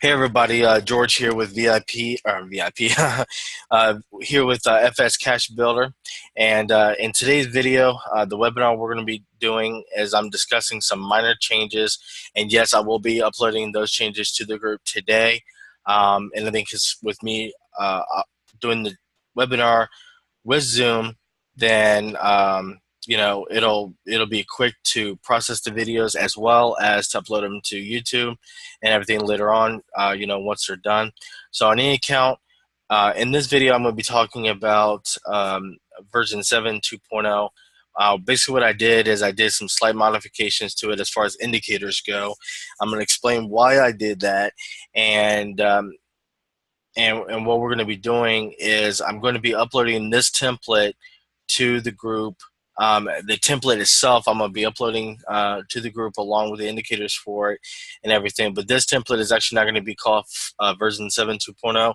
Hey everybody, George here with here with FXCashBuilder, and in today's video, the webinar we're going to be doing is I'm discussing some minor changes, and yes, I will be uploading those changes to the group today. And I think it's with me doing the webinar with Zoom, then it'll be quick to process the videos as well as to upload them to YouTube and everything later on. Once they're done. So on any account, in this video, I'm going to be talking about version 7 2.0. Basically, what I did is I did some slight modifications to it as far as indicators go. I'm going to explain why I did that, and what we're going to be doing is I'm going to be uploading this template to the group. The template itself I'm going to be uploading to the group along with the indicators for it and everything. But this template is actually not going to be called version 7 2.0.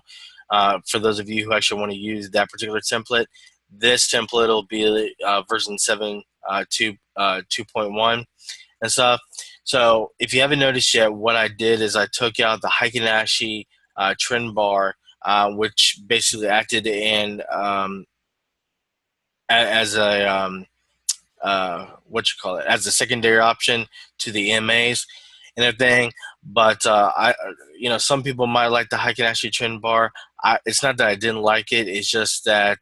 For those of you who actually want to use that particular template, this template will be version 7 2.1 and stuff. So if you haven't noticed yet, what I did is I took out the Heikin-Ashi trend bar, which basically acted in as a as a secondary option to the MAs and everything. But some people might like the Heikin-Ashi trend bar. It's not that I didn't like it. It's just that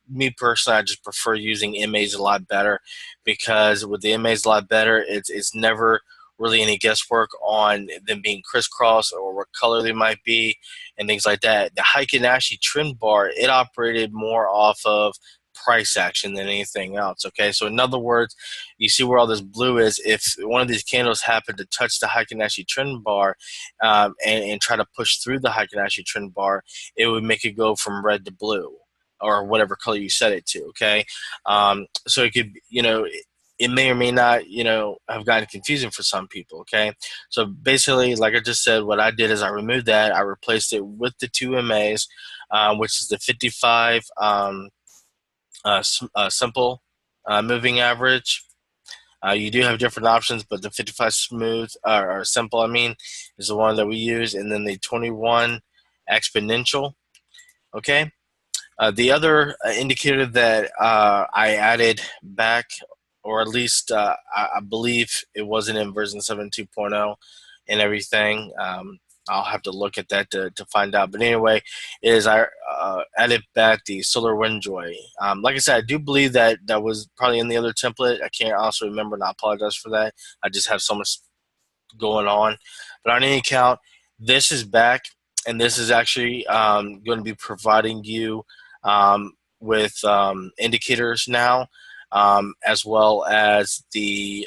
me personally, I just prefer using MAs a lot better, because with the MAs a lot better, it's never really any guesswork on them being crisscross or what color they might be and things like that. The Heikin-Ashi trend bar, it operated more off of price action than anything else. Okay, so in other words, you see where all this blue is. If one of these candles happened to touch the Heikin-Ashi trend bar and try to push through the Heikin-Ashi trend bar, it would make it go from red to blue or whatever color you set it to. Okay, so it could, it may or may not, have gotten confusing for some people. Okay, so basically, like I just said, what I did is I removed that. I replaced it with the two MAs, which is the 55 simple moving average. You do have different options, but the 55 smooth or simple, is the one that we use, and then the 21 exponential. Okay. The other indicator that I added back, or at least I believe it wasn't in version 7 2.0 and everything. I'll have to look at that to find out. But anyway, is I added back the solar wind joy. Like I said, I do believe that was probably in the other template. I can't also remember, and I apologize for that. I just have so much going on. But on any account, this is back, and this is actually going to be providing you with indicators now, as well as the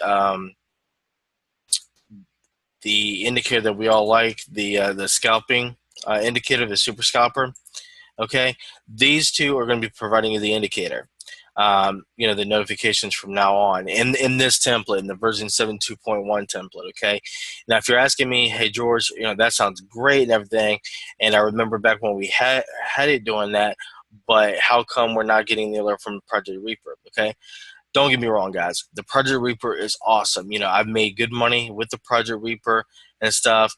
indicator that we all like, the scalping indicator, the super scalper. Okay, these two are going to be providing you the indicator. The notifications from now on in this template, in the version 7 2.1 template. Okay, now if you're asking me, hey George, that sounds great and everything, and I remember back when we had it doing that, but how come we're not getting the alert from Project Reaper? Okay, don't get me wrong, guys. The Project Reaper is awesome. I've made good money with the Project Reaper and stuff.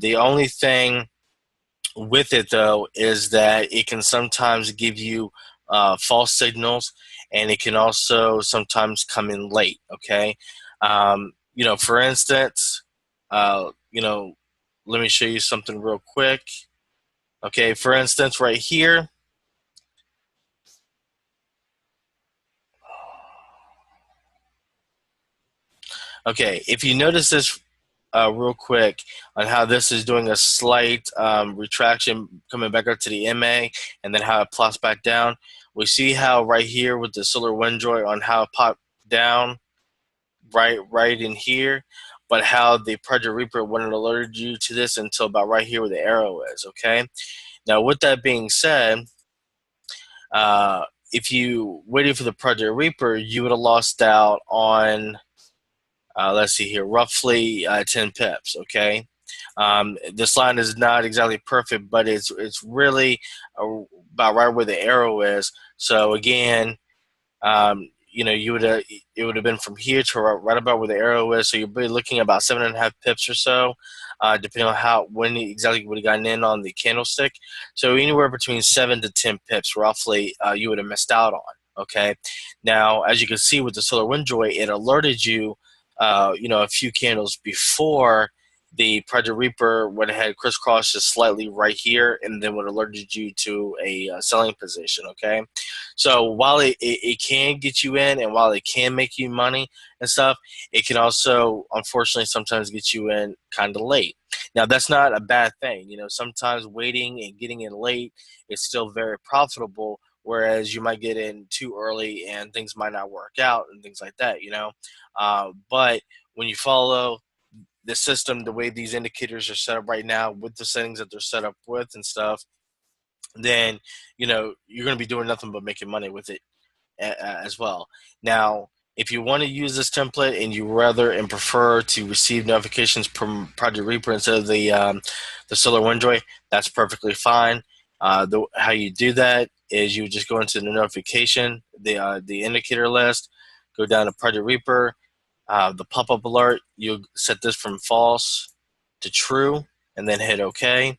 The only thing with it, though, is that it can sometimes give you false signals, and it can also sometimes come in late. Okay, for instance, let me show you something real quick. Okay, for instance, right here. Okay, if you notice this real quick on how this is doing a slight retraction coming back up to the MA, and then how it plops back down. We see how right here with the solar wind joy on how it popped down right in here, but how the Project Reaper wouldn't alert you to this until about right here where the arrow is. Okay, now with that being said, if you waited for the Project Reaper, you would have lost out on let's see here, roughly 10 pips. Okay, this line is not exactly perfect, but it's really about right where the arrow is. So again, you would it would have been from here to right about where the arrow is. So you'll be looking at about 7.5 pips or so, depending on when exactly you would have gotten in on the candlestick. So anywhere between 7 to 10 pips, roughly, you would have missed out on. Okay. Now, as you can see with the Solar Windjoy, it alerted you, a few candles before the Project Reaper went ahead, crisscrossed just slightly right here, and then would alerted you to a selling position. Okay, so while it can get you in, and while it can make you money and stuff, it can also, unfortunately, sometimes get you in kind of late. Now, that's not a bad thing. Sometimes waiting and getting in late is still very profitable, whereas you might get in too early and things might not work out and things like that. But when you follow the system, the way these indicators are set up right now, with the settings that they're set up with and stuff, then you're going to be doing nothing but making money with it as well. Now, if you want to use this template and you rather and prefer to receive notifications from Project Reaper instead of the Solar Windjoy, that's perfectly fine. How you do that is you just go into the notification, the indicator list, go down to Project Reaper, the pop-up alert. You set this from false to true, and then hit OK.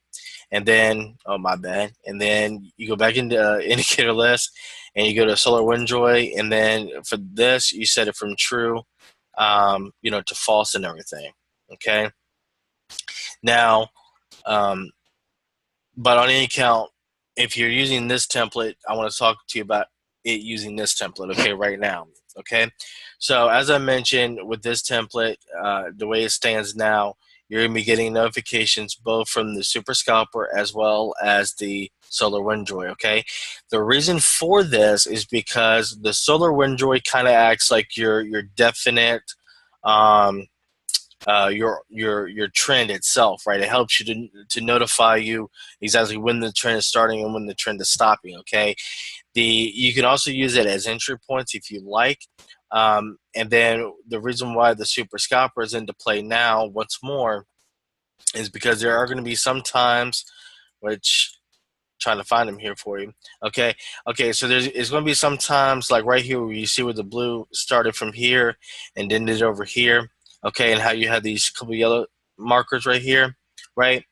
And then, oh my bad, and then you go back into indicator list, and you go to Solar Windjoy, and then for this you set it from true, to false and everything. Okay. Now, but on any account, if you're using this template, I want to talk to you about it using this template. Okay, right now. Okay, so as I mentioned with this template, the way it stands now, you're going to be getting notifications both from the Super Scalper as well as the Solar Windjoy. Okay, the reason for this is because the Solar Windjoy kind of acts like your definite your trend itself, right? It helps you to notify you exactly when the trend is starting and when the trend is stopping. Okay, you can also use it as entry points if you like. And then the reason why the Super Scalper is into play now, once more, is because there are going to be some times, which trying to find them here for you. Okay, so it's going to be some times like right here where you see where the blue started from here and then did over here. Okay, and how you have these couple yellow markers right here, right?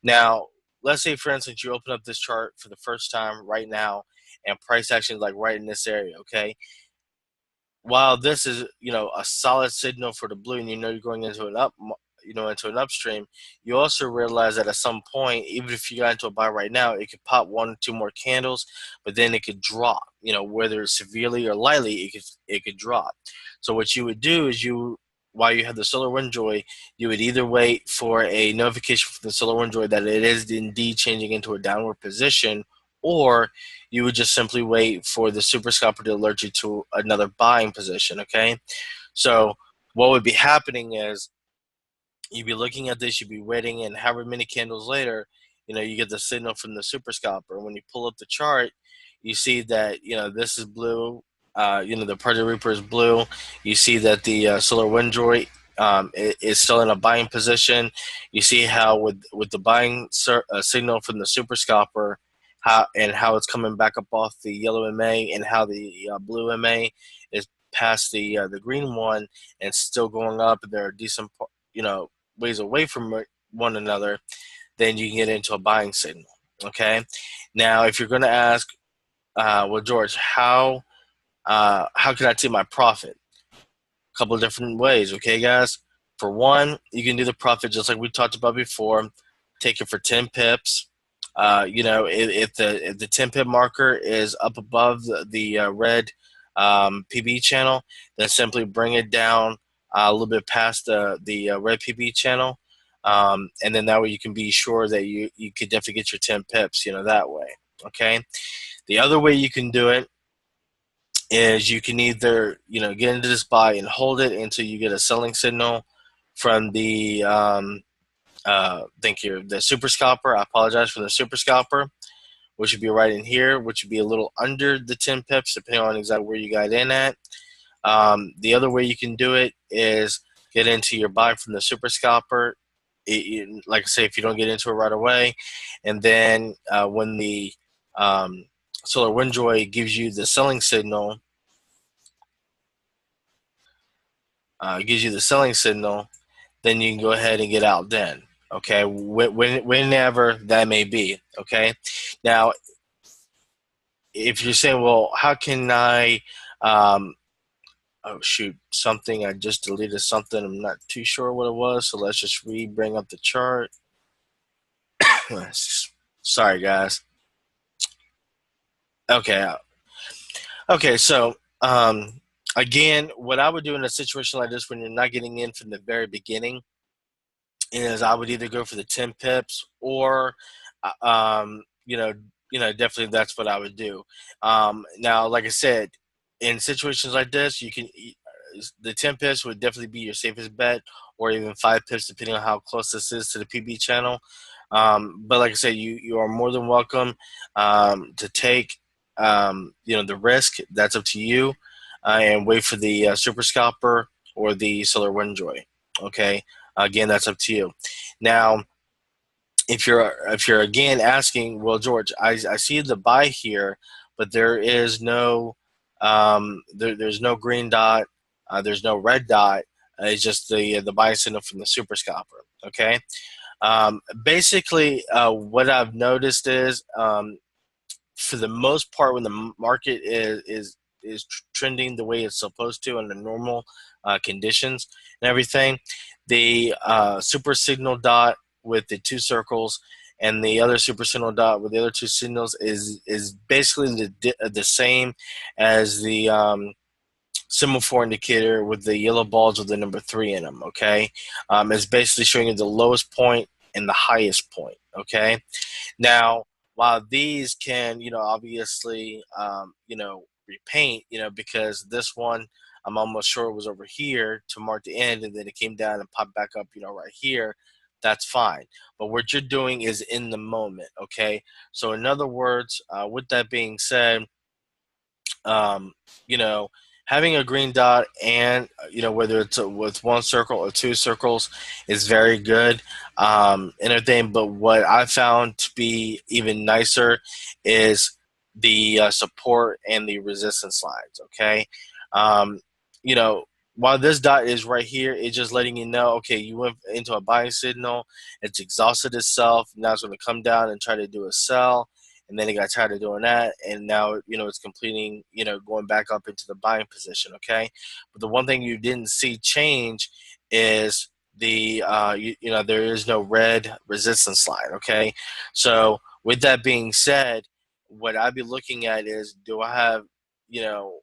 Now, let's say, for instance, you open up this chart for the first time right now, and price action is like right in this area. Okay, while this is a solid signal for the blue, and you're going into an into an upstream, you also realize that at some point, even if you got into a buy right now, it could pop 1 or 2 more candles, but then it could drop. Whether severely or lightly, it could drop. So what you would do is while you have the Solar Windjoy, you would either wait for a notification from the Solar Windjoy that it is indeed changing into a downward position, or you would just simply wait for the Super Scalper to alert you to another buying position. Okay, so what would be happening is you'd be looking at this, you'd be waiting, and however many candles later, you get the signal from the Super Scalper. When you pull up the chart, you see that this is blue. The Project Reaper is blue. You see that the Solar Windjoy is still in a buying position. You see how with the buying signal from the Super Scalper, how it's coming back up off the yellow MA, and how the blue MA is past the green one and still going up, and there are decent ways away from one another, then you can get into a buying signal. Okay, now if you're going to ask, well, George, how can I take my profit? A couple of different ways. Okay, guys. For one, you can do the profit just like we talked about before. Take it for 10 pips. If the 10 pip marker is up above the red PB channel, then simply bring it down a little bit past the red PB channel, and then that way you can be sure that you could definitely get your 10 pips, that way. Okay. The other way you can do it is you can either get into this buy and hold it until you get a selling signal from the the Super Scalper. I apologize, for the Super Scalper, which would be right in here, which would be a little under the 10 pips, depending on exactly where you got in at. The other way you can do it is get into your buy from the Super Scalper. Like I say, if you don't get into it right away, and then when the Solar Windjoy gives you the selling signal, gives you the selling signal, then you can go ahead and get out then. Okay, whenever that may be. Okay, now if you're saying, well, how can I? Oh shoot, something I just deleted something. I'm not too sure what it was, so let's just bring up the chart. Sorry, guys. Okay, okay. So again, what I would do in a situation like this when you're not getting in from the very beginning is I would either go for the 10 pips or, definitely that's what I would do. Now, like I said, in situations like this, the 10 pips would definitely be your safest bet, or even 5 pips, depending on how close this is to the PB channel. But like I said, you are more than welcome to take, the risk. That's up to you, and wait for the Super Scalper or the Solar Windjoy. Okay. Again, that's up to you. Now, if you're again asking, well, George, I see the buy here, but there is no there's no green dot, there's no red dot. It's just the buy signal from the super scalper. Okay. Basically, what I've noticed is, for the most part, when the market is trending the way it's supposed to under normal conditions and everything, the super signal dot with the 2 circles and the other super signal dot with the other 2 signals is basically the same as the semaphore indicator with the yellow balls with the number 3 in them. Okay, it's basically showing you the lowest point and the highest point. Okay. Now, while these can, obviously, repaint, because this one, I'm almost sure it was over here to mark the end, and then it came down and popped back up, right here. That's fine. But what you're doing is in the moment, okay? So, in other words, with that being said, um, you know, having a green dot and whether it's with 1 circle or 2 circles is very good, and everything. But what I found to be even nicer is the support and the resistance lines. Okay, um, you know. While this dot is right here, it's just letting you know, okay, you went into a buying signal, it's exhausted itself, now it's going to come down and try to do a sell, and then he got tired of doing that, and now it's completing, going back up into the buying position. Okay, but the one thing you didn't see change is the there is no red resistance line. Okay, so with that being said, what I'd be looking at is, do I have you know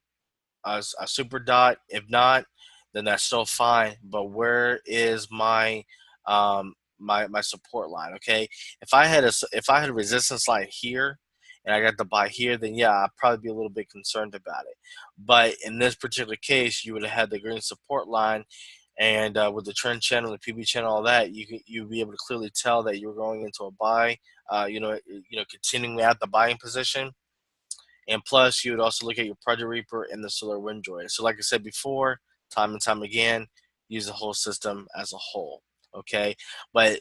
a super dot? If not, then that's still fine. But where is my my support line? Okay, if I had a resistance line here, and I got the buy here, then yeah, I'd probably be a little bit concerned about it. But in this particular case, you would have had the green support line, and with the trend channel, the PB channel, all that, you'd be able to clearly tell that you were going into a buy. Continuing at the buying position. And plus, you would also look at your Project Reaper and the Solar Windjoy. So, like I said before, time and time again, use the whole system as a whole. Okay, but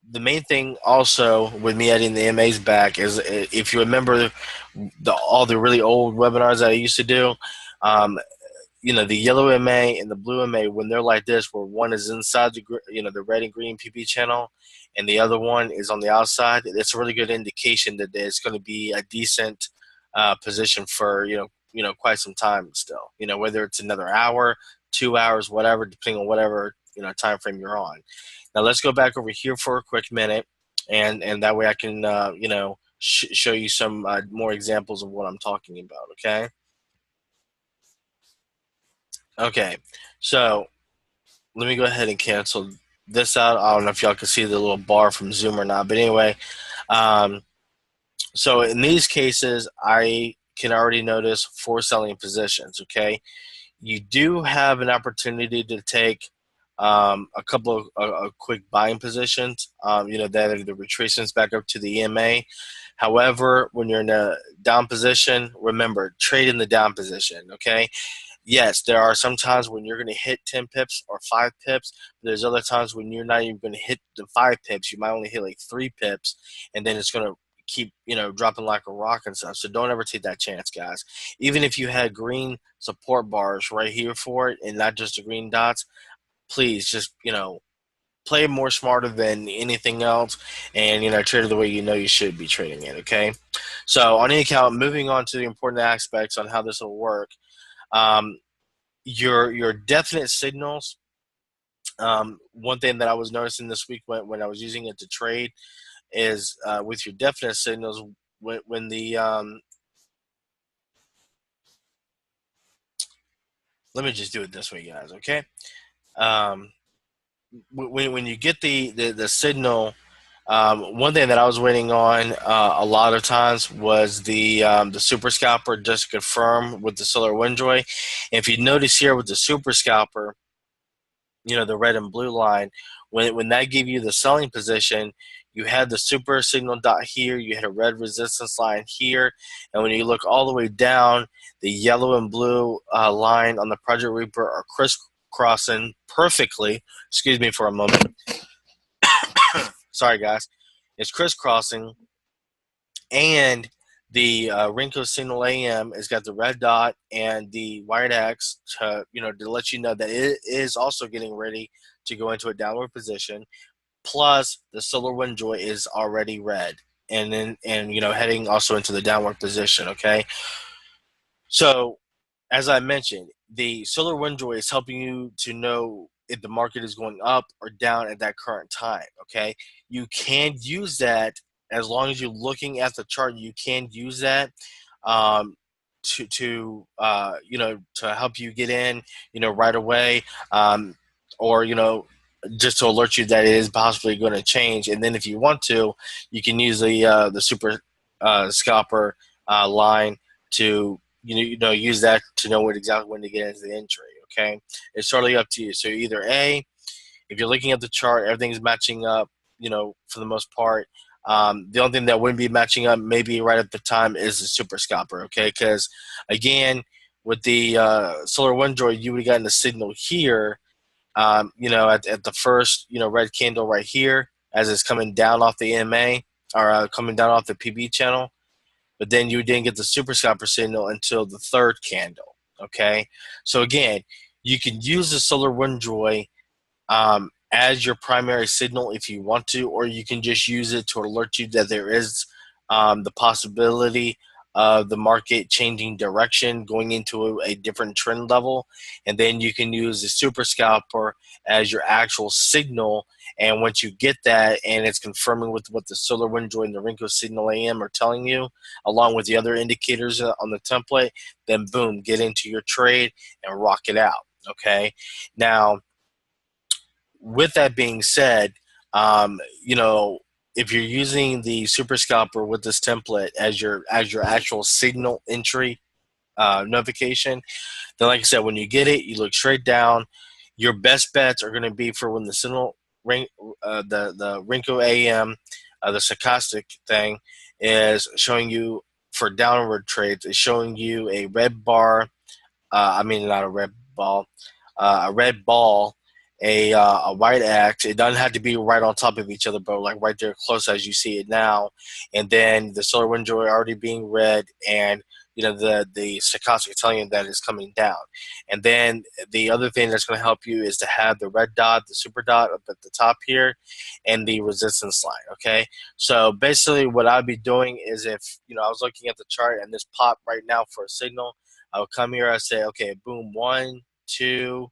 the main thing also with me adding the MAs back is, if you remember all the really old webinars that I used to do, um, the yellow MA and the blue MA, when they're like this, where one is inside the red and green PP channel, and the other one is on the outside, it's a really good indication that it's going to be a decent position for quite some time still. Whether it's another hour, 2 hours, whatever, depending on whatever time frame you're on. Now let's go back over here for a quick minute, and that way I can show you some more examples of what I'm talking about. Okay. Okay, so let me go ahead and cancel this out. I don't know if y'all can see the little bar from Zoom or not, but anyway, um, so in these cases, I can already notice 4 selling positions. Okay, you do have an opportunity to take a couple of quick buying positions. That are the retracements back up to the EMA. However, when you're in a down position, remember, trade in the down position. Okay, yes, there are some times when you're going to hit 10 pips or 5 pips. But there's other times when you're not even going to hit the 5 pips. You might only hit like 3 pips, and then it's going to keep, dropping like a rock and stuff. So don't ever take that chance, guys. Even if you had green support bars right here for it and not just the green dots, please just, play more smarter than anything else, and trade it the way you should be trading it. Okay, so on any account, moving on to the important aspects on how this will work. Your definite signals. One thing that I was noticing this week when I was using it to trade is with your definite signals, when the let me just do it this way, guys. Okay, when you get the signal. One thing that I was waiting on a lot of times was the super scalper just to confirm with the solar windjoy. And if you notice here with the super scalper, the red and blue line, when that gave you the selling position, you had the super signal dot here, you had a red resistance line here, and when you look all the way down, the yellow and blue line on the Project Reaper are crisscrossing perfectly. Excuse me for a moment. Sorry, guys. It's crisscrossing, and the Renko Signal AM has got the red dot and the white X to let you know that it is also getting ready to go into a downward position. Plus, the solar windjoy is already red, and then heading also into the downward position. Okay, so as I mentioned, the solar windjoy is helping you to know if the market is going up or down at that current time. Okay, you can use that as long as you're looking at the chart. You can use that um, to help you get in right away, or just to alert you that it is possibly going to change. And then if you want to, you can use the super scalper line to use that to know exactly when to get into the entry. Okay, it's totally up to you. So either A, if you're looking at the chart, everything's matching up, for the most part. The only thing that wouldn't be matching up maybe right at the time is the super scalper. Okay, because again, with the solar windjoy, you would have gotten the signal here, at the first red candle right here as it's coming down off the EMA, or coming down off the PB channel. But then you didn't get the super scalper signal until the third candle. Okay, so again, you can use the solar windjoy as your primary signal if you want to, or you can just use it to alert you that there is the possibility of the market changing direction, going into a different trend level, and then you can use the super scalper as your actual signal. And once you get that and it's confirming with what the solar windjoy and the Renko Signal AM are telling you, along with the other indicators on the template, then boom, get into your trade and rock it out. Okay, now with that being said, if you're using the super scalper with this template as your actual signal entry notification, then like I said, when you get it, you look straight down. Your best bets are going to be for when the signal ring, the Renko AM, the stochastic thing is showing you for downward trades. Is showing you a red bar. Not a red ball, a red ball, a white X. It doesn't have to be right on top of each other, but like right there close as you see it now. And then the solar windjoy already being red, and the stochastic telling you that it's coming down. And then the other thing that's going to help you is to have the red dot, the super dot up at the top here, and the resistance line. Okay, so basically what I'd be doing is, if I was looking at the chart and this popped right now for a signal, I would come here, I say, okay, boom, 1, 2,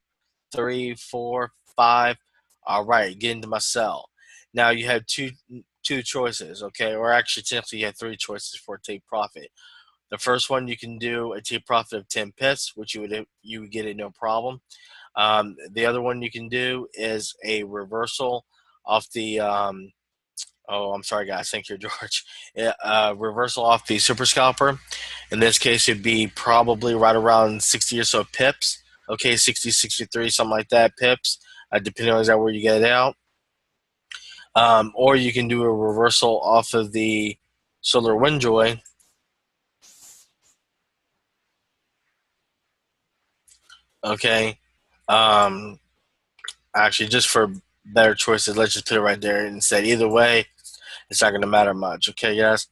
3, 4, 5. All right, get into my sell. Now you have two choices, okay, or actually technically you have three choices for a take profit. The first one, you can do a take profit of 10 pips, which you would get it no problem. The other one you can do is a reversal off the oh, I'm sorry, guys. Thank you, George. Reversal off the super scalper. In this case, it'd be probably right around 60 or so pips. Okay, 60, 63, something like that, pips, depending on where you get it out. Or you can do a reversal off of the solar windjoy. Okay. Actually, just for better choices, let's just put it right there and say either way, it's not going to matter much. Okay, guys?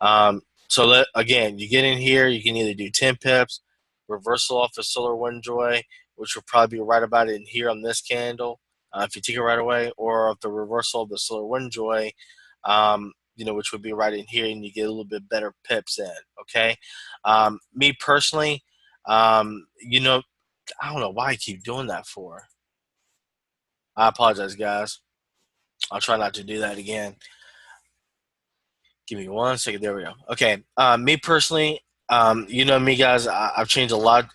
Again, you get in here, you can either do 10 pips, reversal off the solar wind joy, which will probably be right about in here on this candle, if you take it right away, or of the reversal of the solar wind joy, which would be right in here, and you get a little bit better pips in. Okay, me personally, I don't know why I keep doing that for. I apologize, guys. I'll try not to do that again. Give me 1 second. There we go. Okay. Me personally, me, guys. I've changed a lot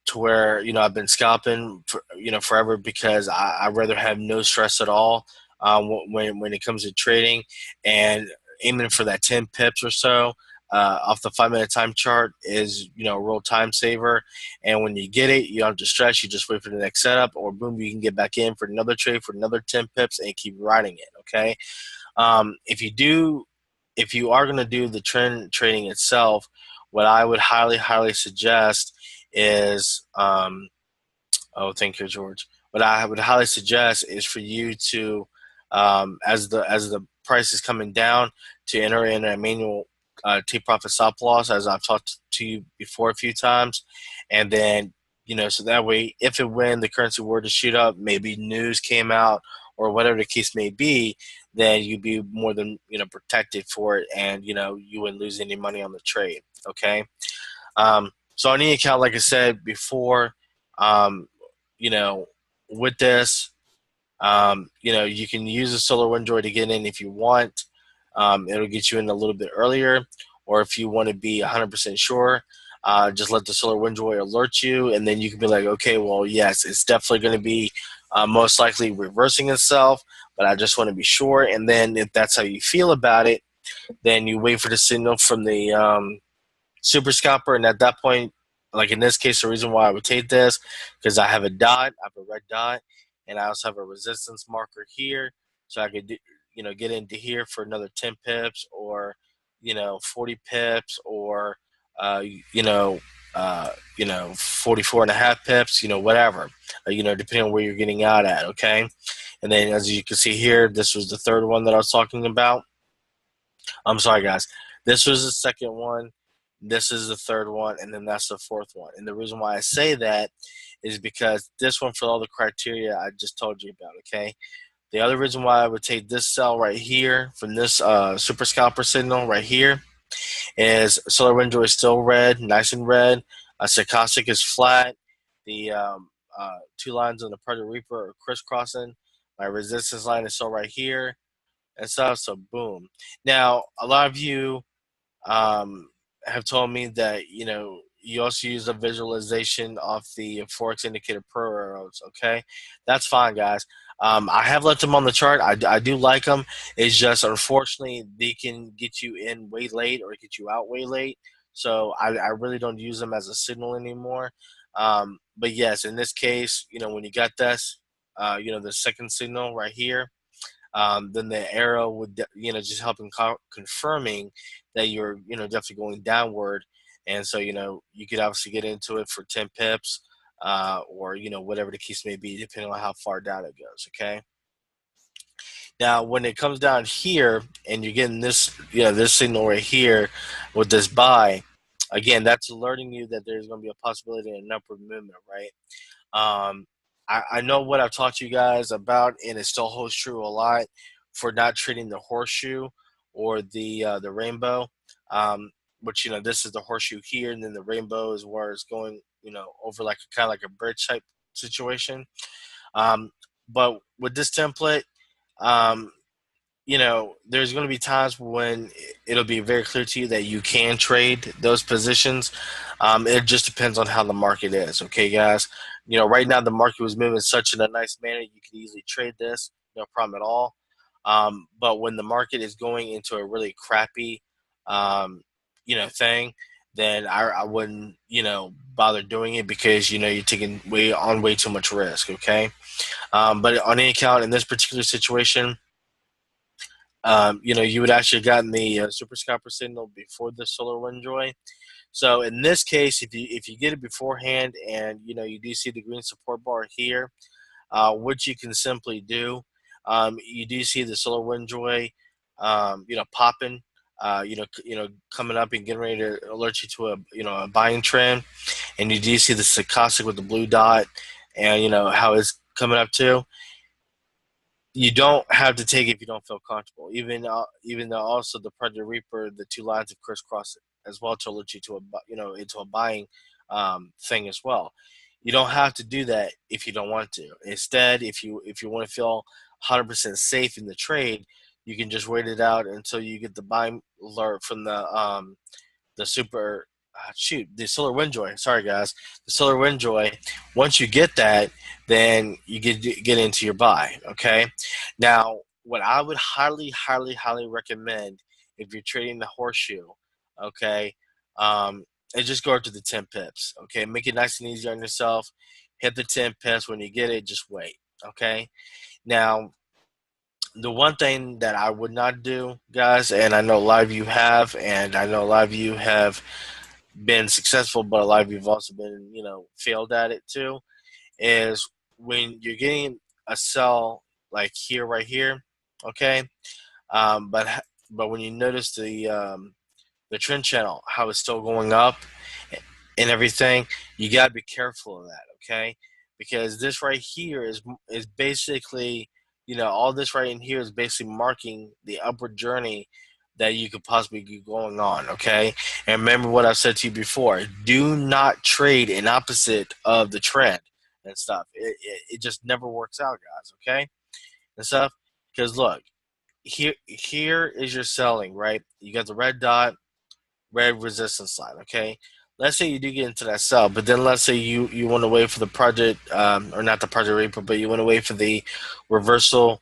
to where I've been scalping for forever because I'd rather have no stress at all when it comes to trading and aiming for that 10 pips or so off the 5 minute time chart is a real time saver. And when you get it, you don't have to stress. You just wait for the next setup, or boom, you can get back in for another trade for another 10 pips and keep riding it. Okay. If you are going to do the trend trading itself, what I would highly suggest is, oh, thank you, George. What I would highly suggest is for you to, as the price is coming down, to enter in a manual take profit stop loss, as I've talked to you before a few times, and then so that way, if and when the currency were to shoot up, maybe news came out or whatever the case may be, then you'd be more than protected for it, and you wouldn't lose any money on the trade. Okay. So on any account, like I said before, um, you know, with this, you can use the solar wind joy to get in if you want. It'll get you in a little bit earlier, or if you want to be 100% sure, just let the solar wind joy alert you, and then you can be like, okay, well, yes, it's definitely going to be most likely reversing itself, but I just want to be sure. And then if that's how you feel about it, then you wait for the signal from the super scalper, and at that point, like in this case, the reason why I would take this because I have a dot, I have a red dot, and I also have a resistance marker here, so I could get into here for another 10 pips or 40 pips or uh, you know 44 and a half pips, whatever, depending on where you're getting out at. Okay, and then as you can see here, this was the third one that I was talking about. I'm sorry, guys. This was the second one. This is the third one, and then that's the fourth one. And the reason why I say that is because this one, for all the criteria I just told you about, okay? The other reason why I would take this cell right here from this super scalper signal right here is solar window is still red, nice and red. Stochastic is flat. The two lines on the Predator Reaper are crisscrossing. My resistance line is still right here and stuff. So boom. Now a lot of you have told me that you also use a visualization of the forex indicator pro arrows. Okay, that's fine, guys. I have left them on the chart. I do like them. It's just unfortunately they can get you in way late or get you out way late. So I really don't use them as a signal anymore. But yes, in this case, when you got this, the second signal right here, then the arrow would just help in confirming that you're definitely going downward, and so you could obviously get into it for 10 pips or whatever the case may be, depending on how far down it goes. Okay, now when it comes down here and you're getting this this signal right here with this buy, again, that's alerting you that there's going to be a possibility of an upward movement, right? um, I know what I've taught you guys about, and it still holds true a lot for not treating the horseshoe or the rainbow. Which this is the horseshoe here, and then the rainbow is where it's going, over like kind of like a bridge type situation. Um, but with this template, um, there's going to be times when it'll be very clear to you that you can trade those positions. It just depends on how the market is. Okay, guys. Right now the market was moving such in a nice manner, you could easily trade this, no problem at all. But when the market is going into a really crappy, thing, then I wouldn't, bother doing it because, you're taking way too much risk. Okay. But on any account in this particular situation, you would actually have gotten the super scalper signal before the solar wind joy. So in this case, if you get it beforehand and you do see the green support bar here, what you can simply do, you do see the solar wind joy, popping coming up and getting ready to alert you to a buying trend, and you do see the stochastic with the blue dot, and how it's coming up too. You don't have to take it if you don't feel comfortable. Even though also the Predator Reaper, the two lines have crisscrossed as well to alert you to into a buying thing as well. You don't have to do that if you don't want to. Instead, if you want to feel 100% safe in the trade, you can just wait it out until you get the buying alert from the super the solar windjoy. Sorry guys, the solar windjoy. Once you get that, then you get into your buy. Okay. Now, what I would highly recommend if you're trading the horseshoe, okay, is just go up to the 10 pips. Okay, make it nice and easy on yourself. Hit the 10 pips. When you get it, just wait. Okay. Now, the one thing that I would not do, guys, and I know a lot of you have, and I know a lot of you have been successful, but a lot of you have also been, failed at it too, is when you're getting a sell like here, right here, okay, but when you notice the trend channel, how it's still going up and everything, you gotta be careful of that, okay? Because this right here is basically, all this right in here is basically marking the upward journey that you could possibly be going on, okay? And remember what I've said to you before: do not trade in opposite of the trend and stuff. It just never works out, guys, okay? And stuff. Because look, here is your selling, right? You got the red dot, red resistance line, okay? Let's say you do get into that sell, but then let's say you want to wait for the project, or not the project reaper, but you want to wait for the reversal.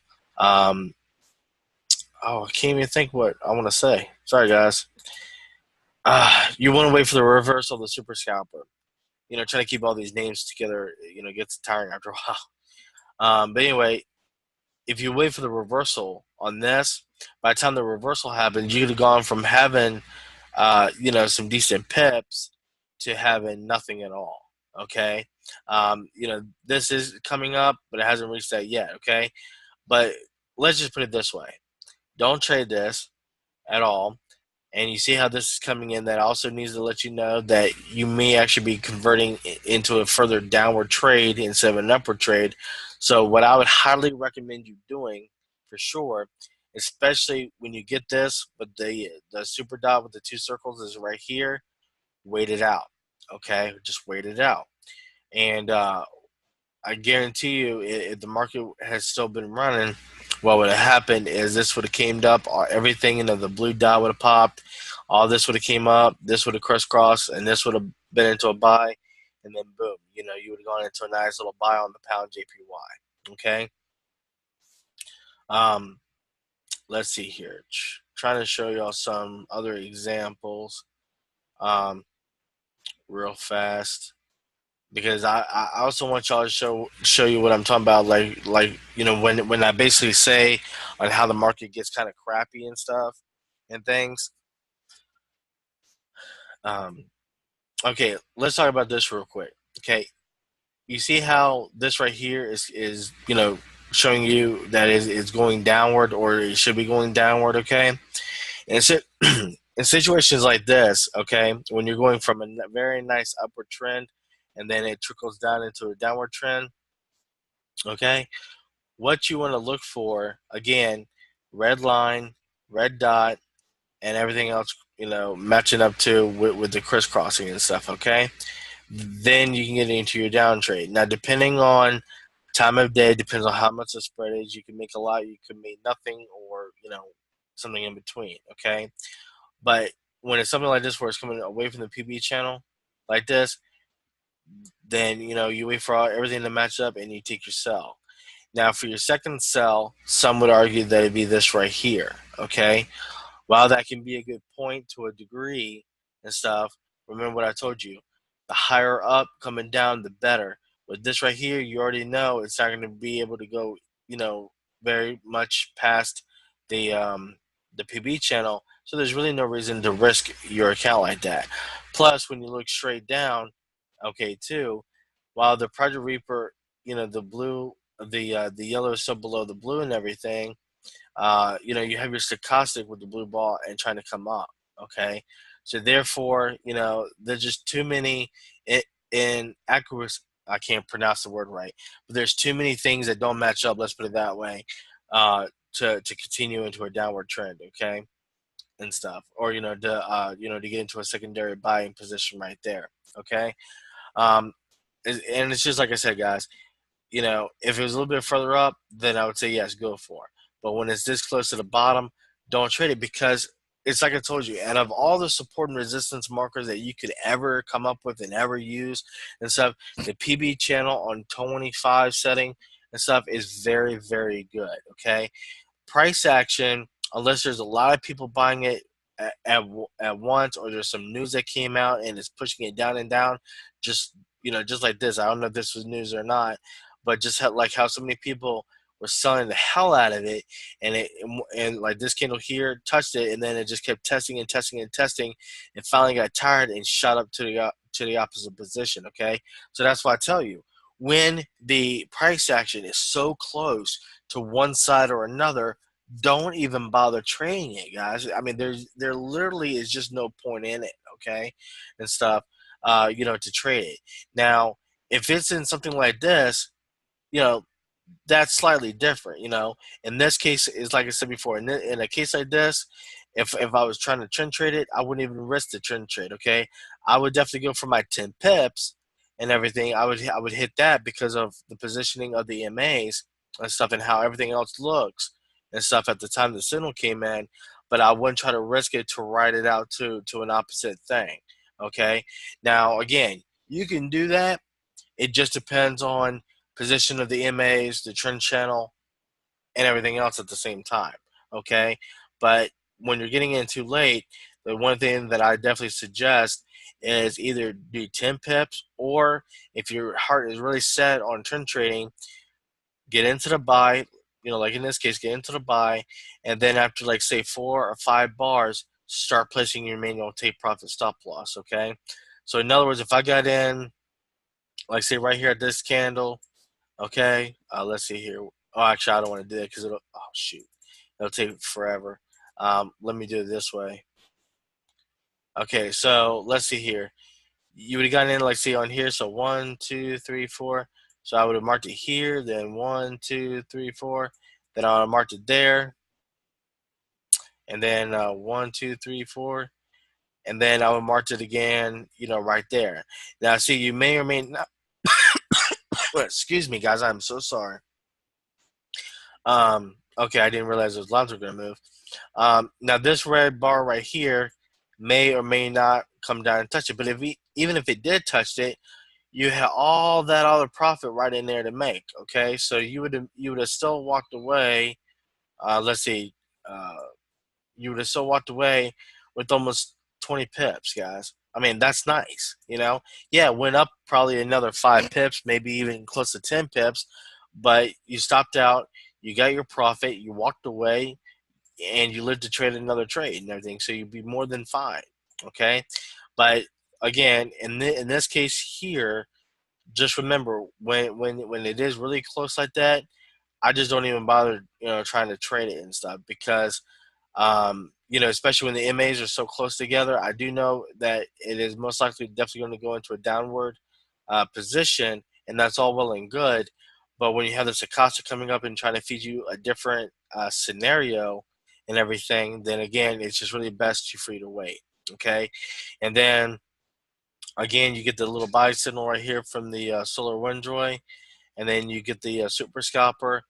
I can't even think what I want to say. Sorry, guys. You want to wait for the reversal of the super scalper. Trying to keep all these names together, gets tiring after a while. But anyway, if you wait for the reversal on this, by the time the reversal happens, you could have gone from having, some decent pips to having nothing at all. Okay. This is coming up, but it hasn't reached that yet. Okay. But let's just put it this way: don't trade this at all. And you see how this is coming in. That also needs to let you know that you may actually be converting into a further downward trade instead of an upward trade. So what I would highly recommend you doing, for sure, especially when you get this, but the super dot with the two circles is right here, wait it out. Okay, just wait it out. And I guarantee you, if the market has still been running, what would have happened is this would have came up, everything, the blue dot would have popped, all this would have came up, this would have crisscrossed, and this would have been into a buy, and then boom, you would have gone into a nice little buy on the pound JPY. Okay. Let's see here. Trying to show y'all some other examples, real fast, because I also want y'all to show you what I'm talking about, like when I basically say on how the market gets kind of crappy and stuff and things. Okay, let's talk about this real quick. Okay, you see how this right here is showing you that is going downward, or it should be going downward. Okay, and so in situations like this, okay, when you're going from a very nice upward trend and then it trickles down into a downward trend, okay, what you want to look for, again, red line, red dot, and everything else, matching up to with the crisscrossing and stuff, okay? Then you can get into your down trade. Now, depending on time of day, depends on how much the spread is. You can make a lot, you can make nothing, or, something in between, okay? But when it's something like this where it's coming away from the PB channel like this, then, you wait for everything to match up and you take your sell. Now, for your second sell, some would argue that it'd be this right here, okay? While that can be a good point to a degree and stuff, remember what I told you. The higher up coming down, the better. With this right here, you already know it's not going to be able to go, very much past the PB channel. So there's really no reason to risk your account like that. Plus, when you look straight down, okay, too, while the Project Reaper, the blue, the yellow is still below the blue and everything, You know, you have your stochastic with the blue ball and trying to come up. Okay, so therefore, you know, there's just too many in accuracy. I can't pronounce the word right, but there's too many things that don't match up. Let's put it that way, to continue into a downward trend. Okay, and stuff, or you know, to get into a secondary buying position right there. Okay, um, and it's just like I said, guys. You know, if it was a little bit further up, then I would say yes, go for it. But when it's this close to the bottom, don't trade it, because it's like I told you, and of all the support and resistance markers that you could ever come up with and ever use and stuff, the PB channel on 25 setting and stuff is very, very good. Okay, price action, unless there's a lot of people buying it at once, or there's some news that came out and it's pushing it down and down, just just like this. I don't know if this was news or not, but just like how so many people were selling the hell out of it, and like this candle here touched it, and then it just kept testing and testing and testing, and finally got tired and shot up to the opposite position. Okay, so that's why I tell you, when the price action is so close to one side or another, don't even bother trading it, guys. I mean, there literally is just no point in it, okay, and stuff, to trade it. Now, if it's in something like this, you know, that's slightly different. In this case, is like I said before, in a case like this, if I was trying to trend trade it, I wouldn't even risk the trend trade. Okay, I would definitely go for my 10 pips and everything. I would hit that because of the positioning of the MAs and stuff, and how everything else looks and stuff at the time the signal came in. But I wouldn't try to risk it to ride it out to an opposite thing. Okay, now again, you can do that. It just depends on position of the MAs, the trend channel, and everything else at the same time. Okay, but when you're getting in too late, the one thing that I definitely suggest is either do 10 pips, or if your heart is really set on trend trading, get into the buy. Like in this case, get into the buy, and then after, like, say 4 or 5 bars, start placing your manual take profit stop loss. Okay, so in other words, if I got in, like, say right here at this candle. Okay, let's see here. Oh, actually, I don't want to do that because it'll. Oh shoot, it'll take forever. Let me do it this way. Okay, so let's see here. You would have gotten in, like, see on here. So 1, 2, 3, 4. So I would have marked it here. Then 1, 2, 3, 4. Then I would have marked it there. And then 1, 2, 3, 4. And then I would mark it again. Right there. Now, see, you may or may not. Excuse me, guys. I'm so sorry. Okay, I didn't realize those lines were going to move. Now, this red bar right here may or may not come down and touch it. But even if it did touch it, you have all that other profit right in there to make. Okay, so you would have still walked away. Let's see, you would have still walked away with almost 20 pips, guys. I mean, that's nice. Yeah, it went up probably another 5 pips, maybe even close to 10 pips, but you stopped out, you got your profit, you walked away, and you lived to trade another trade and everything, so you'd be more than fine. Okay, but again, in this case here, just remember, when it is really close like that, I just don't even bother trying to trade it and stuff, because especially when the MAs are so close together, I do know that it is most likely definitely going to go into a downward position, and that's all well and good. But when you have the stochastic coming up and trying to feed you a different scenario and everything, then again, it's just really best for you to wait. Okay, and then again, you get the little buy signal right here from the solar windroy, and then you get the super scalper,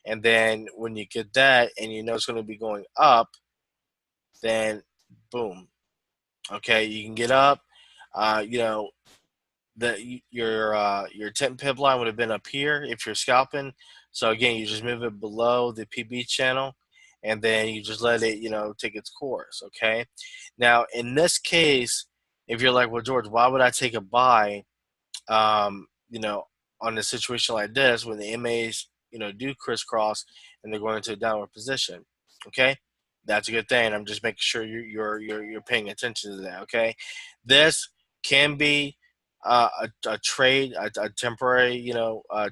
and then when you get that, and it's going to be going up, then boom. Okay, you can get up. You know, your 10 pip line would have been up here if you're scalping. So again, you just move it below the PB channel, and then you just let it take its course. Okay, now in this case, if you're like, well, George, why would I take a buy um, you know on a situation like this when the MAs do crisscross and they're going into a downward position? Okay, that's a good thing. I'm just making sure you're paying attention to that. Okay, this can be a trade, a temporary,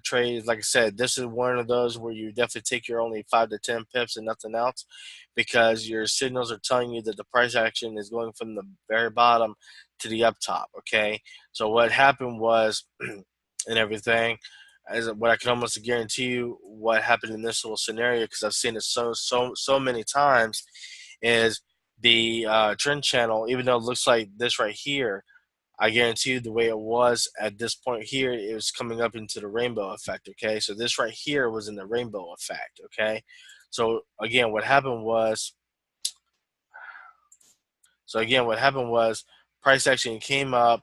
trade. Like I said, this is one of those where you definitely take your only 5 to 10 pips and nothing else, because your signals are telling you that the price action is going from the very bottom to the up top. Okay, so what happened was, and everything, as what I can almost guarantee you what happened in this little scenario, because I've seen it so many times, is the trend channel, even though it looks like this right here, I guarantee you the way it was at this point here, it was coming up into the rainbow effect. Okay, so this right here was in the rainbow effect. Okay, so again, what happened was, price action came up,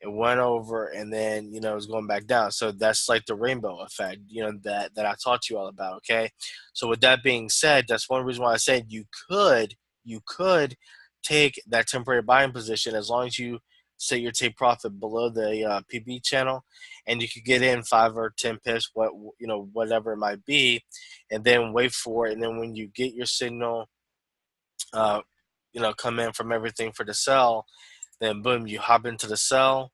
it went over, and then it's going back down. So that's like the rainbow effect, that I taught you all about. Okay, so with that being said, that's one reason why I said you could take that temporary buying position, as long as you set your take profit below the PB channel, and you could get in 5 or 10 pips, whatever it might be, and then wait for it. And then when you get your signal, uh, come in from everything for the sell, then boom, you hop into the sell,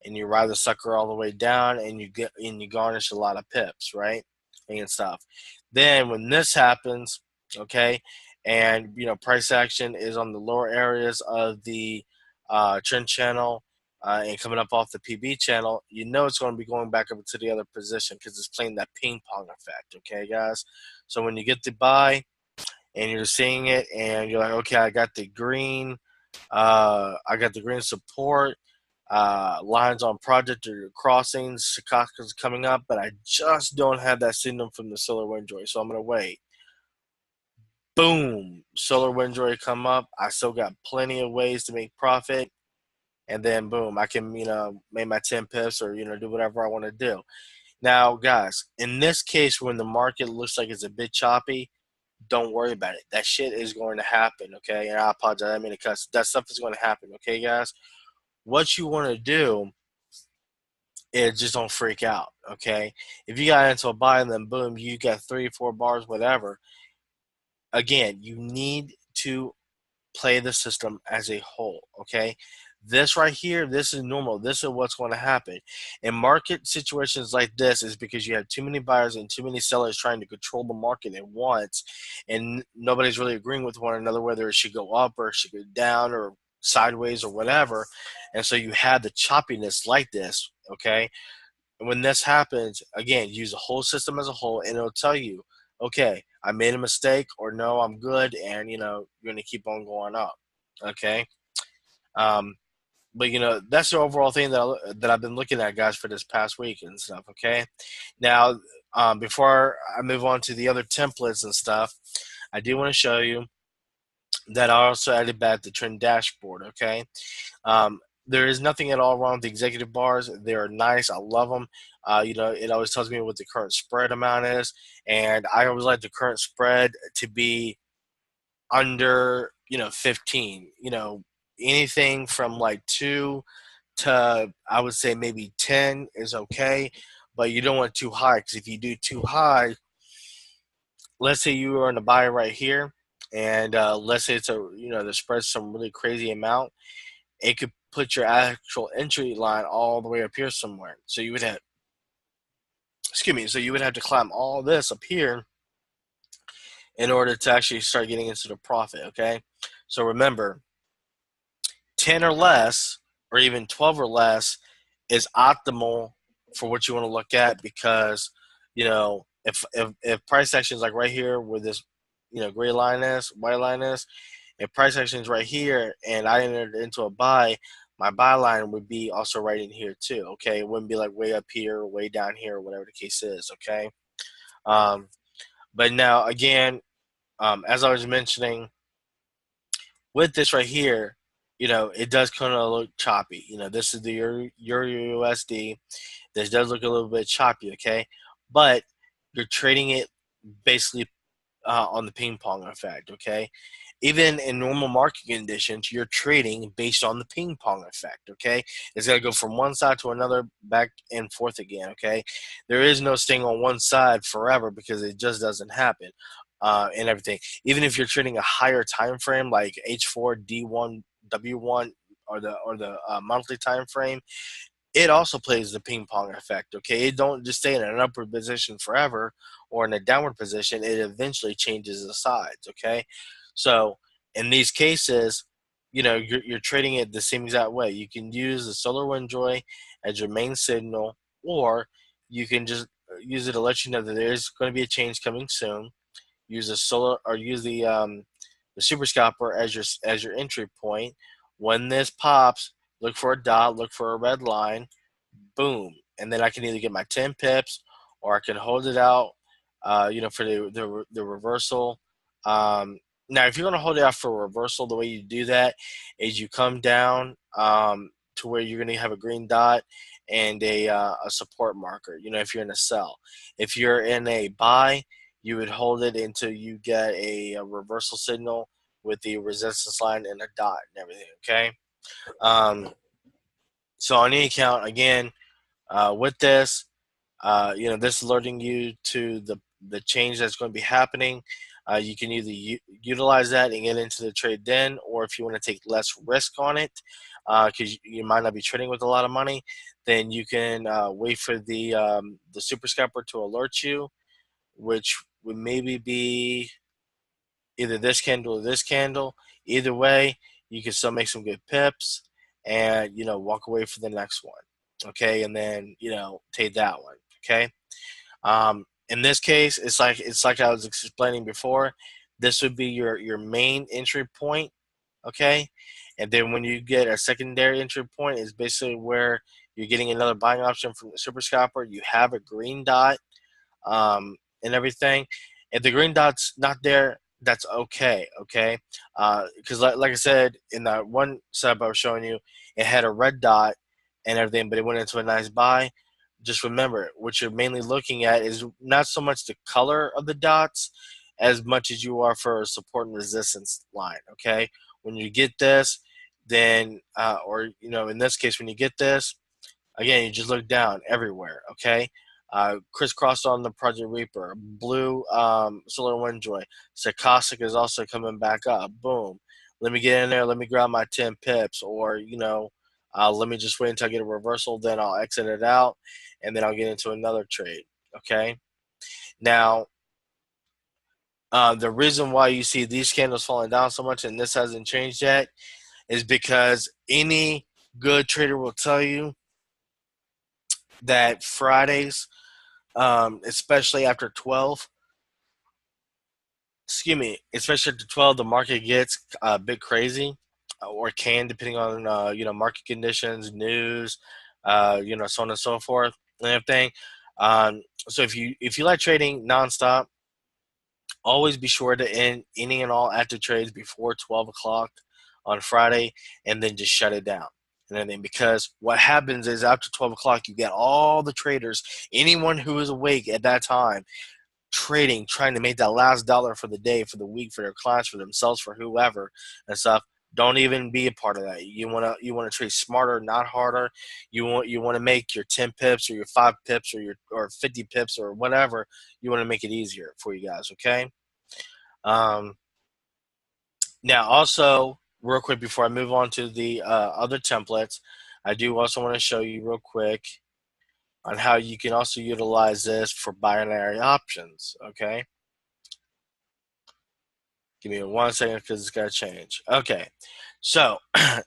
and you ride the sucker all the way down, and you garnish a lot of pips, right, and stuff. Then when this happens, okay, and price action is on the lower areas of the trend channel, and coming up off the PB channel, it's going to be going back up to the other position, because it's playing that ping pong effect. Okay, guys. So when you get the buy and you're seeing it, and you're like, okay, I got the green support, lines on project or crossings, Chicago's coming up, but I just don't have that signal from the solar wind joy, so I'm going to wait. Boom, solar wind joy come up. I still got plenty of ways to make profit, and then boom, I can make my 10 pips, or do whatever I want to do. Now, guys, in this case, when the market looks like it's a bit choppy, don't worry about it. That shit is going to happen, okay? And I apologize, I mean to cuss. That stuff is going to happen, okay, guys? What you want to do is just don't freak out, okay? If you got into a buy and then boom, you got 3 or 4 bars, whatever. Again, you need to play the system as a whole, okay? This right here, this is normal. This is what's going to happen. In market situations like this, is because you have too many buyers and too many sellers trying to control the market at once, and nobody's really agreeing with one another whether it should go up or it should go down or sideways or whatever. And so you have the choppiness like this, okay? And when this happens, again, use the whole system as a whole, and it'll tell you, okay, I made a mistake, or no, I'm good, and you're going to keep on going up, okay? Um, but that's the overall thing that I've been looking at, guys, for this past week and stuff, okay? Now, before I move on to the other templates and stuff, I do want to show you that I also added back the trend dashboard, okay? There is nothing at all wrong with the executive bars. They're nice. I love them. It always tells me what the current spread amount is, and I always like the current spread to be under 15. Anything from like 2 to, I would say, maybe 10 is okay, but you don't want it too high, because if you do too high, let's say you are in a buy right here, and let's say it's the spread's some really crazy amount, it could put your actual entry line all the way up here somewhere. So you would have, to climb all this up here in order to actually start getting into the profit, okay? So remember, 10 or less, or even 12 or less, is optimal for what you want to look at, because, if price action is like right here where this, gray line is, white line is, if price action is right here and I entered into a buy, my buy line would be also right in here too, okay? It wouldn't be like way up here or way down here or whatever the case is, okay? But now, again, as I was mentioning, with this right here, it does kind of look choppy. This is the Euro USD. This does look a little bit choppy, okay? But you're trading it basically on the ping pong effect, okay? Even in normal market conditions, you're trading based on the ping pong effect, okay? It's going to go from one side to another, back and forth again, okay? There is no staying on one side forever, because it just doesn't happen, and everything. Even if you're trading a higher time frame like H4, D1, W1, or the monthly time frame, it also plays the ping pong effect. Okay, it don't just stay in an upward position forever or in a downward position. It eventually changes the sides. Okay, so in these cases, you're trading it the same exact way. You can use the solar windjoy as your main signal, or you can just use it to let you know that there's going to be a change coming soon. Use the solar or use the super scalper as your entry point. When this pops, look for a dot, look for a red line, boom, and then I can either get my 10 pips or I can hold it out, for the reversal. Now, if you're going to hold it out for reversal, the way you do that is you come down to where you're going to have a green dot and a support marker. If you're in a sell, if you're in a buy, you would hold it until you get a reversal signal with the resistance line and a dot and everything. Okay. Um, so on any account, again, with this, this alerting you to the change that's going to be happening. You can either utilize that and get into the trade then, or if you want to take less risk on it, because you might not be trading with a lot of money, then you can wait for the super scalper to alert you, which would maybe be either this candle or this candle. Either way, you can still make some good pips and walk away for the next one. Okay, and then take that one. Okay. In this case, it's like I was explaining before. This would be your main entry point. Okay, and then when you get a secondary entry point, is basically where you're getting another buying option from the super scalper. You have a green dot and everything. If the green dot's not there, that's okay. Okay, because like I said in that one setup I was showing you, it had a red dot and everything, but it went into a nice buy. Just remember, what you're mainly looking at is not so much the color of the dots as much as you are for a support and resistance line. Okay, when you get this, then or in this case, when you get this, again, you just look down everywhere. Okay, crisscross on the Project Reaper, blue Solar Windjoy, Stochastic is also coming back up. Boom. Let me get in there. Let me grab my 10 pips, or let me just wait until I get a reversal. Then I'll exit it out, and then I'll get into another trade. Okay. Now, the reason why you see these candles falling down so much and this hasn't changed yet is because any good trader will tell you that Fridays, especially after 12, excuse me, especially after 12, the market gets a bit crazy, or can, depending on market conditions, news, so on and so forth, and everything. So if you like trading nonstop, always be sure to end any and all active trades before 12 o'clock on Friday, and then just shut it down and everything. Because what happens is after 12 o'clock, you get all the traders, anyone who is awake at that time, trading, trying to make that last dollar for the day, for the week, for their clients, for themselves, for whoever and stuff. Don't even be a part of that. You wanna trade smarter, not harder. You wanna make your 10 pips or your 5 pips or 50 pips or whatever. You wanna make it easier for you guys. Okay. Um, Now, also, real quick before I move on to the other templates, I do also want to show you real quick on how you can also utilize this for binary options. Okay. Give me 1 second because it's got to change. Okay. So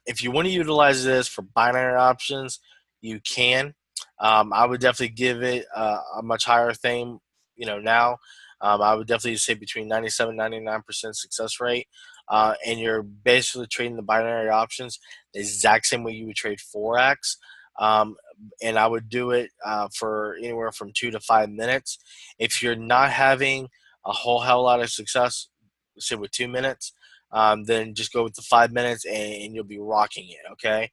if you want to utilize this for binary options, you can. I would definitely give it a much higher thing, now. I would definitely say between 97-99% success rate. And you're basically trading the binary options the exact same way you would trade Forex. Um, and I would do it for anywhere from 2 to 5 minutes. If you're not having a whole hell lot of success, say with 2 minutes, then just go with the 5 minutes and you'll be rocking it. Okay.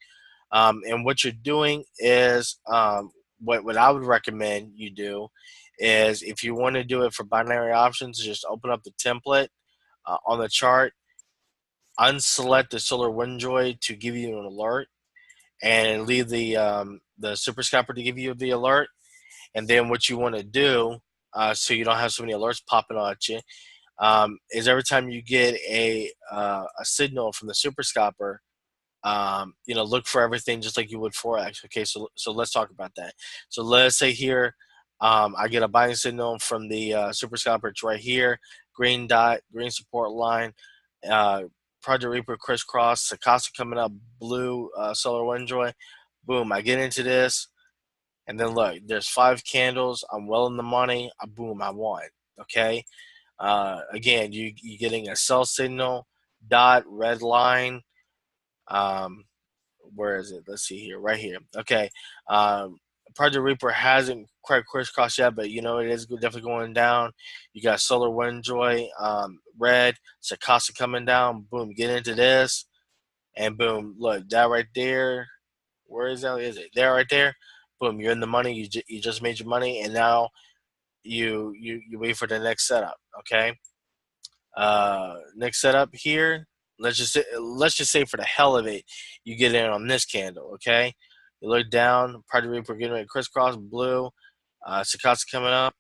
And what you're doing is what I would recommend you do is, if you want to do it for binary options, just open up the template on the chart, unselect the solar windjoy to give you an alert, and leave the super scalper to give you the alert. And then what you want to do, so you don't have so many alerts popping at you, is every time you get a signal from the super scalper, look for everything just like you would Forex. Okay, so let's talk about that. So let's say here, I get a buying signal from the super scalper. It's right here, green dot, green support line, uh, Project Reaper crisscross, Sakasa coming up, blue solar windjoy. Boom, I get into this, and then look, there's 5 candles. I'm well in the money. Boom, I won. Okay. Again, you getting a sell signal, dot, red line. Um, where is it? Let's see here, right here. Okay. Um, Project Reaper hasn't quite crisscrossed yet, but it is definitely going down. You got Solar Windjoy, red, Sakasa coming down. Boom, get into this, and boom, look, that right there. Where is that? Is it there right there? Boom, you're in the money. You just made your money, and now you wait for the next setup. Okay. Next setup here. Let's just say for the hell of it, you get in on this candle. Okay. You look down. Project Reaper getting ready to crisscross blue. Sakatsu coming up,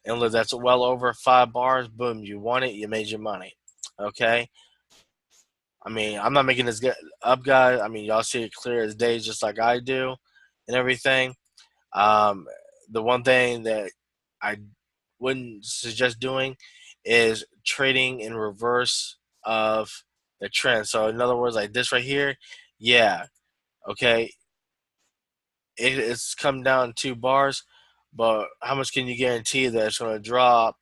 and look, that's well over 5 bars. Boom, you won it. You made your money. Okay. I mean, I'm not making this up, guys. I mean, y'all see it clear as day, just like I do, and everything. Um, the one thing that I wouldn't suggest doing is trading in reverse of the trend. So in other words, like this right here, yeah, okay, it's come down 2 bars, but how much can you guarantee that it's going to drop?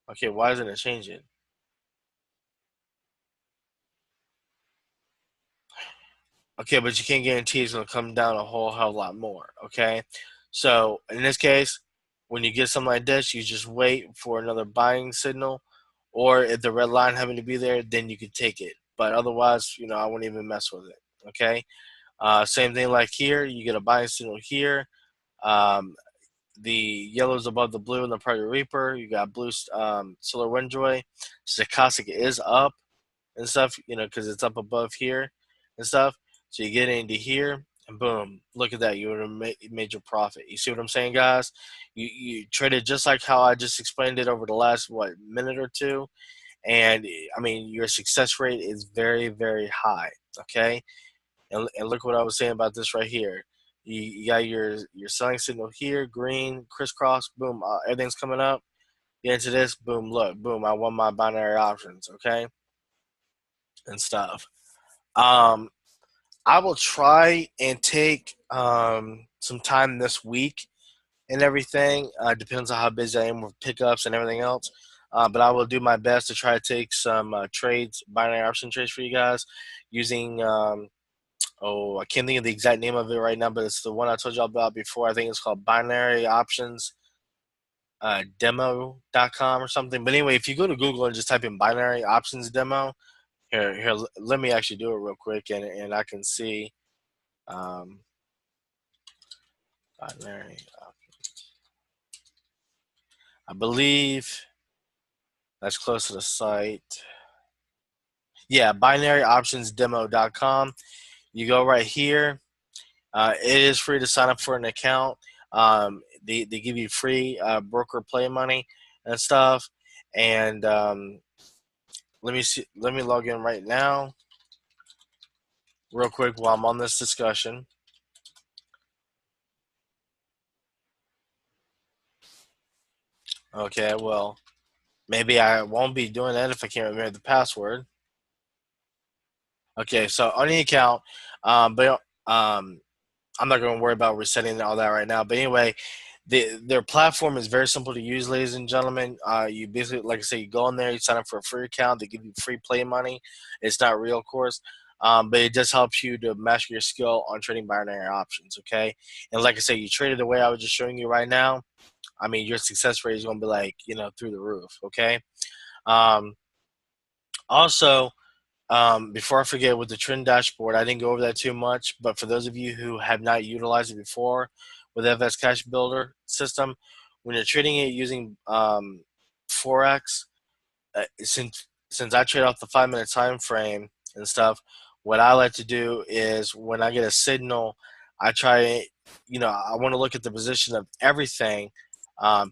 Okay, why isn't it changing? Okay, but you can't guarantee it's going to come down a whole hell of a lot more. Okay, so in this case, when you get something like this, you just wait for another buying signal, or if the red line happened to be there, then you could take it. But otherwise, I wouldn't even mess with it. Okay, same thing like here, you get a buying signal here. Um, the yellow's above the blue in the Project Reaper. You got blue Solar Windjoy. Stochastic is up and stuff, because it's up above here and stuff. So you get into here, and boom, look at that. You would have made your profit. You see what I'm saying, guys? You traded just like how I just explained it over the last, minute or two. And, I mean, your success rate is very, very high, okay? And look what I was saying about this right here. You got your selling signal here, green, crisscross, boom, everything's coming up. Get into this, boom, look, boom, I won my binary options, okay? And stuff. Um, I will try and take some time this week and everything. Depends on how busy I am with pickups and everything else. But I will do my best to try to take some trades, binary option trades for you guys using, I can't think of the exact name of it right now, but it's the one I told you about before. I think it's called Binary Options Demo.com or something. But anyway, if you go to Google and just type in Binary Options Demo, here, let me actually do it real quick, and I can see um, binary. I believe that's close to the site. Yeah, binaryoptionsdemo.com. You go right here. It is free to sign up for an account. They give you free broker play money and stuff. And let me see. Let me log in right now, real quick, while I'm on this discussion. Okay, well, maybe I won't be doing that if I can't remember the password. Okay, so on the account, but I'm not going to worry about resetting all that right now. But anyway, their platform is very simple to use, ladies and gentlemen. You basically, like I say, you go in there, you sign up for a free account, they give you free play money. It's not real, of course, but it just helps you to master your skill on trading binary options. Okay, and like I say, you trade it the way I was just showing you right now. I mean, your success rate is going to be like through the roof. Okay. Um, Also, before I forget, with the trend dashboard, I didn't go over that too much, but for those of you who have not utilized it before with FXCashBuilder system, when you're trading it using Forex, since I trade off the 5 minute time frame and stuff, what I like to do is when I get a signal, I try, I want to look at the position of everything,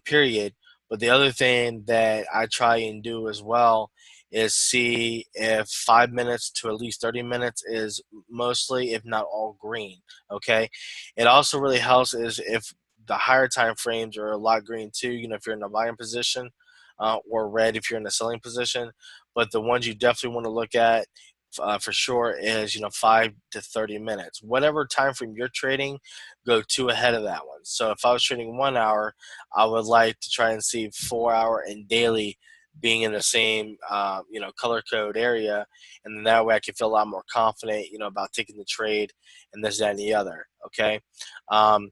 period. But the other thing that I try and do as well is see if 5 minutes to at least 30 minutes is mostly, if not all, green. Okay, it also really helps is if the higher time frames are a lot green too. If you're in a buying position, or red if you're in a selling position. But the ones you definitely want to look at for sure is 5 to 30 minutes. Whatever time frame you're trading, go 2 ahead of that one. So if I was trading 1 hour, I would like to try and see 4 hour and daily being in the same color code area, and then that way I can feel a lot more confident about taking the trade and this, that, and the other. Okay. um,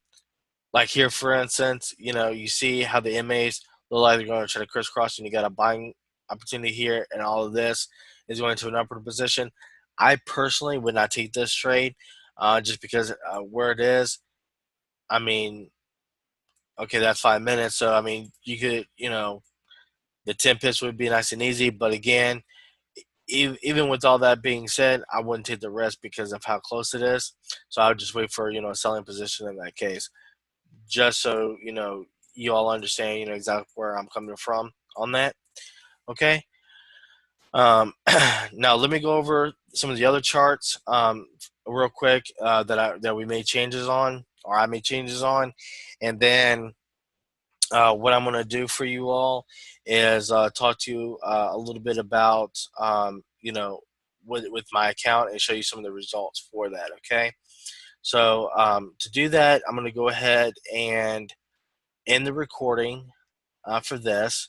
like here, for instance, you see how the MAs look like they're going to try to crisscross, and you got a buying opportunity here, and all of this is going to an upward position. I personally would not take this trade, just because where it is. I mean, okay, that's 5 minutes, so I mean, you could, the 10 pips would be nice and easy, but again, even with all that being said, I wouldn't take the risk because of how close it is. So I would just wait for a selling position in that case, just so you all understand exactly where I'm coming from on that. Okay. Now let me go over some of the other charts real quick that we made changes on, or I made changes on, and then what I'm going to do for you all is talk to you a little bit about with my account, and show you some of the results for that. Okay. So to do that, I'm going to go ahead and end the recording for this.